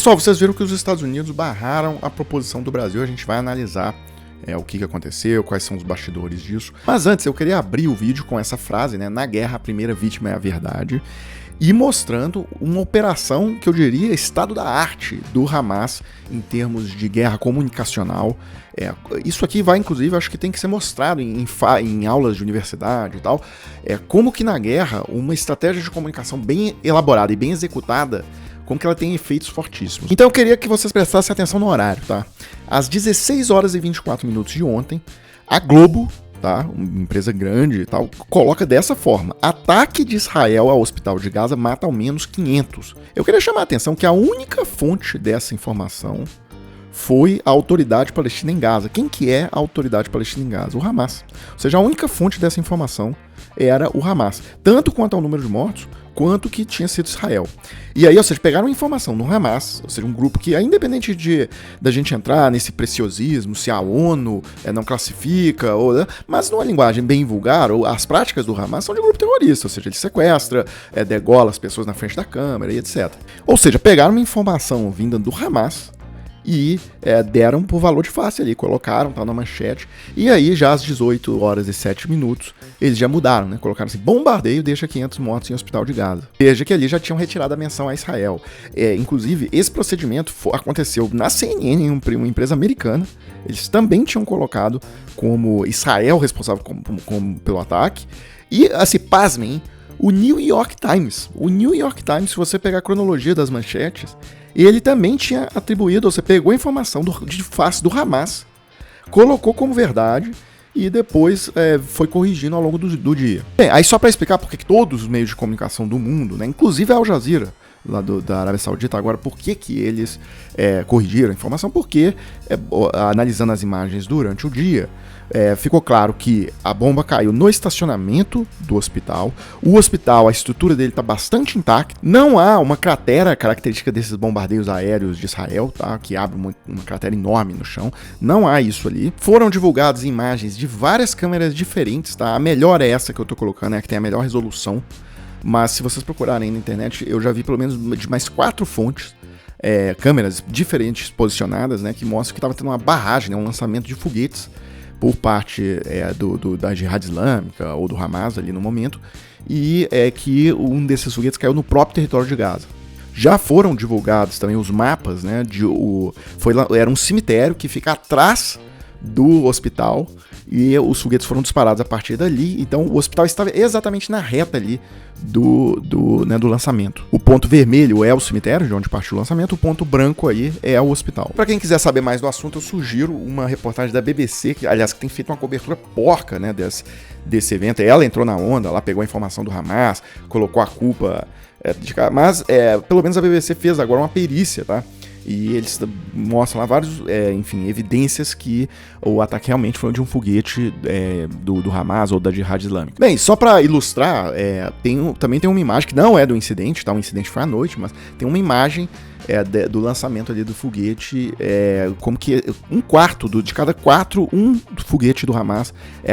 Pessoal, vocês viram que os Estados Unidos barraram a proposição do Brasil. A gente vai analisar o que aconteceu, quais são os bastidores disso. Mas antes, eu queria abrir o vídeo com essa frase, né? Na guerra, a primeira vítima é a verdade. E mostrando uma operação que eu diria estado da arte do Hamas em termos de guerra comunicacional. Isso aqui vai, inclusive, acho que tem que ser mostrado em aulas de universidade e tal. Como que na guerra, uma estratégia de comunicação bem elaborada e bem executada, como que ela tem efeitos fortíssimos. Então eu queria que vocês prestassem atenção no horário, tá? Às 16 horas e 24 minutos de ontem, a Globo, tá, uma empresa grande e tal, coloca dessa forma: ataque de Israel ao hospital de Gaza mata ao menos 500. Eu queria chamar a atenção que a única fonte dessa informação foi a Autoridade Palestina em Gaza. Quem que é a Autoridade Palestina em Gaza? O Hamas. Ou seja, a única fonte dessa informação era o Hamas. Tanto quanto ao número de mortos, quanto que tinha sido Israel. E aí, ou seja, pegaram informação no Hamas, ou seja, um grupo que, independente da gente entrar nesse preciosismo, se a ONU não classifica, mas numa linguagem bem vulgar, as práticas do Hamas são de grupo terrorista, ou seja, ele sequestra, degola as pessoas na frente da câmera e etc. Ou seja, pegaram uma informação vinda do Hamas e deram por valor de face ali, colocaram, tá na manchete, e aí já às 18 horas e 7 minutos, eles já mudaram, né, colocaram assim: bombardeio deixa 500 mortos em hospital de Gaza. Veja que ali já tinham retirado a menção a Israel. Inclusive, esse procedimento aconteceu na CNN, em uma empresa americana. Eles também tinham colocado como Israel responsável pelo ataque, e assim, pasmem, o New York Times, se você pegar a cronologia das manchetes, ele também tinha atribuído, você pegou a informação de face do Hamas, colocou como verdade e depois foi corrigindo ao longo do dia. Bem, aí só para explicar por que todos os meios de comunicação do mundo, né, inclusive a Al Jazeera, lá da Arábia Saudita, agora, por que eles corrigiram a informação? Porque, analisando as imagens durante o dia, ficou claro que a bomba caiu no estacionamento do hospital. O hospital, a estrutura dele está bastante intacta. Não há uma cratera característica desses bombardeios aéreos de Israel, tá? Que abre uma cratera enorme no chão. Não há isso ali. Foram divulgadas imagens de várias câmeras diferentes, tá? A melhor é essa que eu estou colocando, a que tem a melhor resolução. Mas se vocês procurarem na internet, eu já vi pelo menos de mais 4 fontes, câmeras diferentes posicionadas, né, que mostram que estava tendo uma barragem, né, um lançamento de foguetes por parte da Jihad Islâmica ou do Hamas ali no momento, e que um desses foguetes caiu no próprio território de Gaza. Já foram divulgados também os mapas, né, era um cemitério que fica atrás do hospital, e os foguetes foram disparados a partir dali. Então o hospital estava exatamente na reta ali do lançamento. O ponto vermelho é o cemitério, de onde partiu o lançamento, o ponto branco aí é o hospital. Para quem quiser saber mais do assunto, eu sugiro uma reportagem da BBC, que tem feito uma cobertura porca, né, desse evento. Ela entrou na onda, ela pegou a informação do Hamas, colocou a culpa mas pelo menos a BBC fez agora uma perícia, tá? E eles mostram lá várias, evidências que o ataque realmente foi de um foguete do Hamas ou da Jihad Islâmica. Bem, só para ilustrar, também tem uma imagem que não é do incidente, tá? O incidente foi à noite, mas tem uma imagem do lançamento ali do foguete, como que um quarto de cada 4, um foguete do Hamas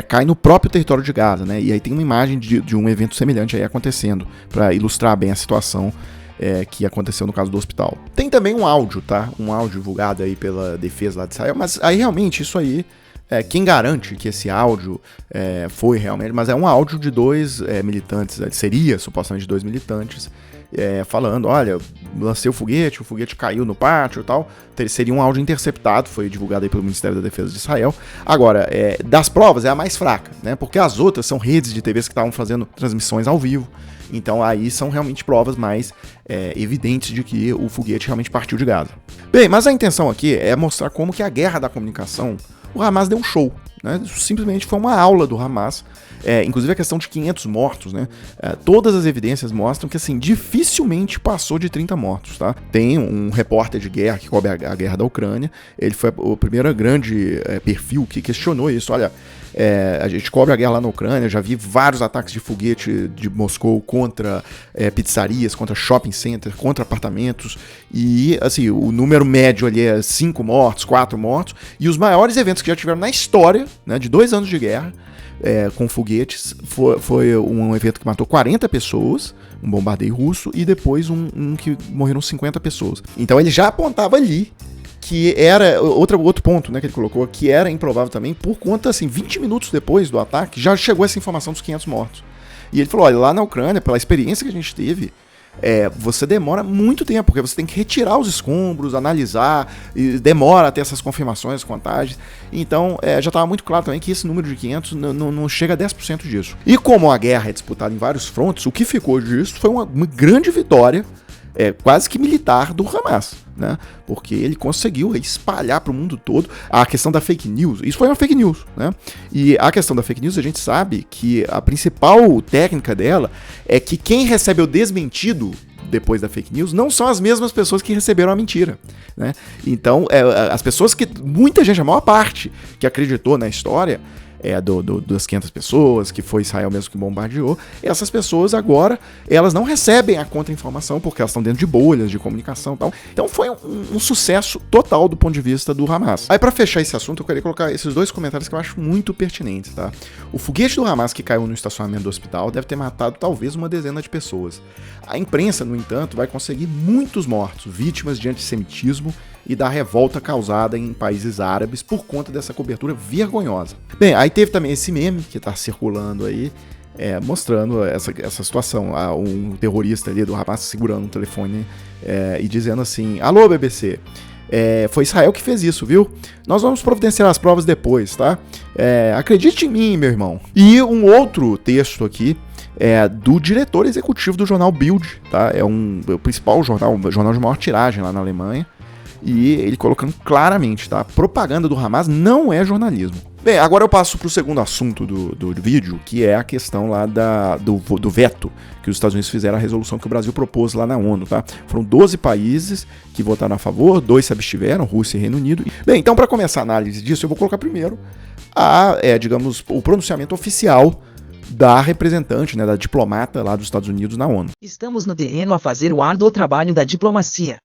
cai no próprio território de Gaza, né? E aí tem uma imagem de um evento semelhante aí acontecendo, para ilustrar bem a situação que aconteceu no caso do hospital. Tem também um áudio, tá? Um áudio divulgado aí pela defesa lá de Israel, mas aí realmente isso aí, quem garante que esse áudio foi realmente, mas é um áudio de 2 militantes, seria supostamente 2 militantes, falando: olha, lancei o foguete caiu no pátio e tal. Seria um áudio interceptado, foi divulgado aí pelo Ministério da Defesa de Israel. Agora, das provas é a mais fraca, né? Porque as outras são redes de TVs que estavam fazendo transmissões ao vivo. Então aí são realmente provas mais evidentes de que o foguete realmente partiu de Gaza. Bem, mas a intenção aqui é mostrar como que a guerra da comunicação, o Hamas deu um show, né? Simplesmente foi uma aula do Hamas. Inclusive a questão de 500 mortos, né? Todas as evidências mostram que, assim, dificilmente passou de 30 mortos, tá? Tem um repórter de guerra que cobre a guerra da Ucrânia. Ele foi o primeiro grande perfil que questionou isso. Olha, a gente cobre a guerra lá na Ucrânia, já vi vários ataques de foguete de Moscou contra pizzarias, contra shopping centers, contra apartamentos, e assim, o número médio ali é 5 mortos, 4 mortos, e os maiores eventos que já tiveram na história né, de 2 anos de guerra, com foguetes. Foi um evento que matou 40 pessoas, um bombardeio russo, e depois um que morreram 50 pessoas. Então ele já apontava ali que era outro ponto, né, que ele colocou, que era improvável também, por conta, assim, 20 minutos depois do ataque, já chegou essa informação dos 500 mortos. E ele falou, olha, lá na Ucrânia, pela experiência que a gente teve, você demora muito tempo, porque você tem que retirar os escombros, analisar, e demora até essas confirmações, contagens. Então, já estava muito claro também que esse número de 500 não chega a 10% disso. E como a guerra é disputada em vários frontes, o que ficou disso foi uma grande vitória, quase que militar, do Hamas, né? Porque ele conseguiu espalhar para o mundo todo a questão da fake news. Isso foi uma fake news, né? E a questão da fake news, a gente sabe que a principal técnica dela é que quem recebe o desmentido depois da fake news não são as mesmas pessoas que receberam a mentira, né? Então, as pessoas que, muita gente, a maior parte que acreditou na história, das 500 pessoas, que foi Israel mesmo que bombardeou, essas pessoas agora, elas não recebem a contra-informação, porque elas estão dentro de bolhas de comunicação e tal. Então foi um sucesso total do ponto de vista do Hamas. Aí, para fechar esse assunto, eu queria colocar esses 2 comentários que eu acho muito pertinentes, tá? O foguete do Hamas que caiu no estacionamento do hospital deve ter matado talvez uma dezena de pessoas. A imprensa, no entanto, vai conseguir muitos mortos, vítimas de antissemitismo e da revolta causada em países árabes por conta dessa cobertura vergonhosa. Bem, aí teve também esse meme que tá circulando aí, mostrando essa situação. Um terrorista ali do Hamas segurando um telefone e dizendo assim, alô BBC, foi Israel que fez isso, viu? Nós vamos providenciar as provas depois, tá? Acredite em mim, meu irmão. E um outro texto aqui, do diretor executivo do jornal Bild, tá? O principal jornal de maior tiragem lá na Alemanha. E ele colocando claramente, tá? Propaganda do Hamas não é jornalismo. Bem, agora eu passo para o segundo assunto do vídeo, que é a questão lá do veto que os Estados Unidos fizeram à resolução que o Brasil propôs lá na ONU, tá? Foram 12 países que votaram a favor, 2 se abstiveram, Rússia e Reino Unido. Bem, então para começar a análise disso, eu vou colocar primeiro digamos, o pronunciamento oficial da representante, né, da diplomata lá dos Estados Unidos na ONU. Estamos no terreno a fazer o árduo trabalho da diplomacia.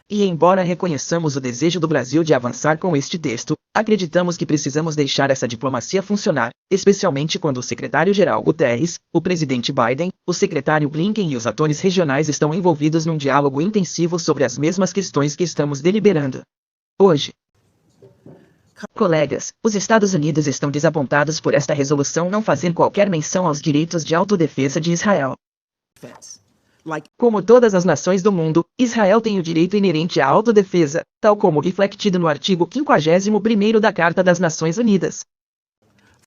E embora reconheçamos o desejo do Brasil de avançar com este texto, acreditamos que precisamos deixar essa diplomacia funcionar, especialmente quando o secretário-geral Guterres, o presidente Biden, o secretário Blinken e os atores regionais estão envolvidos num diálogo intensivo sobre as mesmas questões que estamos deliberando hoje. Colegas, os Estados Unidos estão desapontados por esta resolução não fazer qualquer menção aos direitos de autodefesa de Israel. Como todas as nações do mundo, Israel tem o direito inerente à autodefesa, tal como refletido no artigo 51º da Carta das Nações Unidas.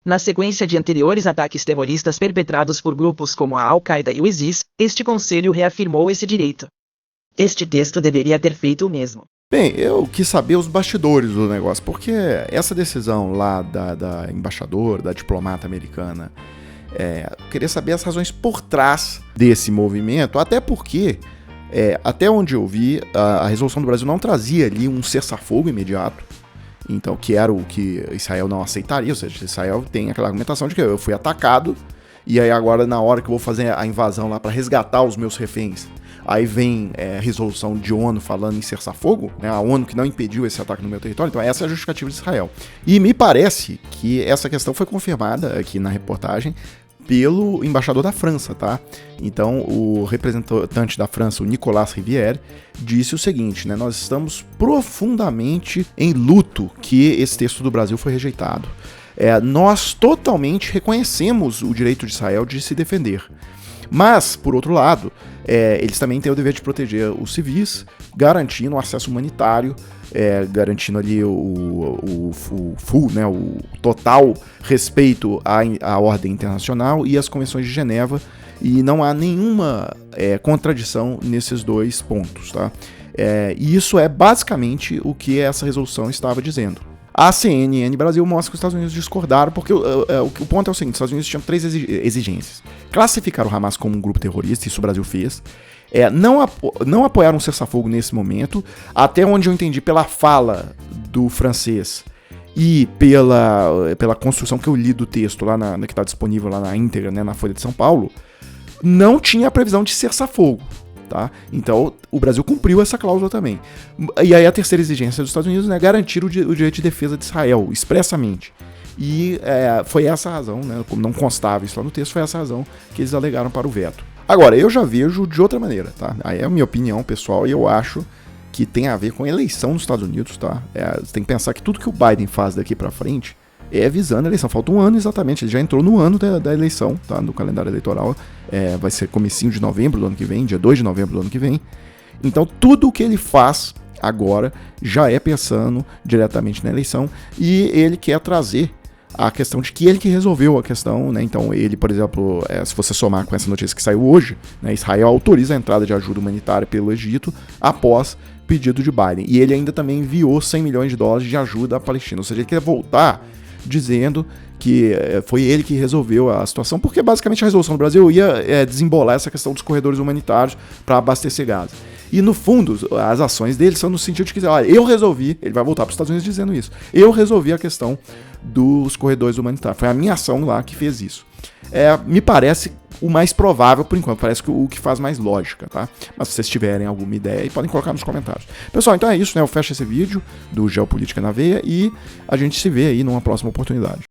Na sequência de anteriores ataques terroristas perpetrados por grupos como a Al-Qaeda e o ISIS, este conselho reafirmou esse direito. Este texto deveria ter feito o mesmo. Bem, eu quis saber os bastidores do negócio, porque essa decisão lá da embaixadora, da diplomata americana, eu queria saber as razões por trás desse movimento, até porque, até onde eu vi, a resolução do Brasil não trazia ali um cessar-fogo imediato, então, que era o que Israel não aceitaria, ou seja, Israel tem aquela argumentação de que eu fui atacado, e aí agora na hora que eu vou fazer a invasão lá para resgatar os meus reféns, aí vem resolução de ONU falando em cessar-fogo, né, a ONU que não impediu esse ataque no meu território, então essa é a justificativa de Israel. E me parece que essa questão foi confirmada aqui na reportagem pelo embaixador da França, tá? Então, o representante da França, o Nicolas Rivière, disse o seguinte, né? Nós estamos profundamente em luto que esse texto do Brasil foi rejeitado. Nós totalmente reconhecemos o direito de Israel de se defender. Mas, por outro lado, eles também têm o dever de proteger os civis, garantindo o acesso humanitário, garantindo ali o full, né, o total respeito à ordem internacional e às convenções de Geneva, e não há nenhuma contradição nesses 2 pontos, tá? E isso é basicamente o que essa resolução estava dizendo. A CNN Brasil mostra que os Estados Unidos discordaram, porque o ponto é o seguinte, os Estados Unidos tinham 3 exigências. Classificar o Hamas como um grupo terrorista, isso o Brasil fez. Não apoiaram um cessar-fogo nesse momento, até onde eu entendi pela fala do francês e pela construção que eu li do texto, lá que está disponível lá na íntegra, né, na Folha de São Paulo, não tinha a previsão de cessar-fogo. Tá? Então, o Brasil cumpriu essa cláusula também. E aí a terceira exigência dos Estados Unidos é garantir o direito de defesa de Israel, expressamente. E foi essa a razão, né, como não constava isso lá no texto, foi essa a razão que eles alegaram para o veto. Agora, eu já vejo de outra maneira, tá? Aí é a minha opinião pessoal e eu acho que tem a ver com a eleição nos Estados Unidos, tá? Você tem que pensar que tudo que o Biden faz daqui para frente é visando a eleição. Falta um ano exatamente, ele já entrou no ano da eleição, tá? No calendário eleitoral. Vai ser comecinho de novembro do ano que vem, dia 2 de novembro do ano que vem. Então tudo o que ele faz agora já é pensando diretamente na eleição e ele quer trazer a questão de que ele que resolveu a questão, né? Então ele, por exemplo, se você somar com essa notícia que saiu hoje, né, Israel autoriza a entrada de ajuda humanitária pelo Egito após pedido de Biden. E ele ainda também enviou 100 milhões de dólares de ajuda à Palestina. Ou seja, ele quer voltar dizendo que foi ele que resolveu a situação, porque basicamente a resolução do Brasil ia desembolar essa questão dos corredores humanitários para abastecer Gaza. E no fundo, as ações dele são no sentido de que, olha, eu resolvi, ele vai voltar para os Estados Unidos dizendo isso, eu resolvi a questão dos corredores humanitários, foi a minha ação lá que fez isso. Me parece o mais provável por enquanto, parece que o que faz mais lógica, tá? Mas se vocês tiverem alguma ideia, podem colocar nos comentários. Pessoal, então é isso, né? Eu fecho esse vídeo do Geopolítica na Veia e a gente se vê aí numa próxima oportunidade.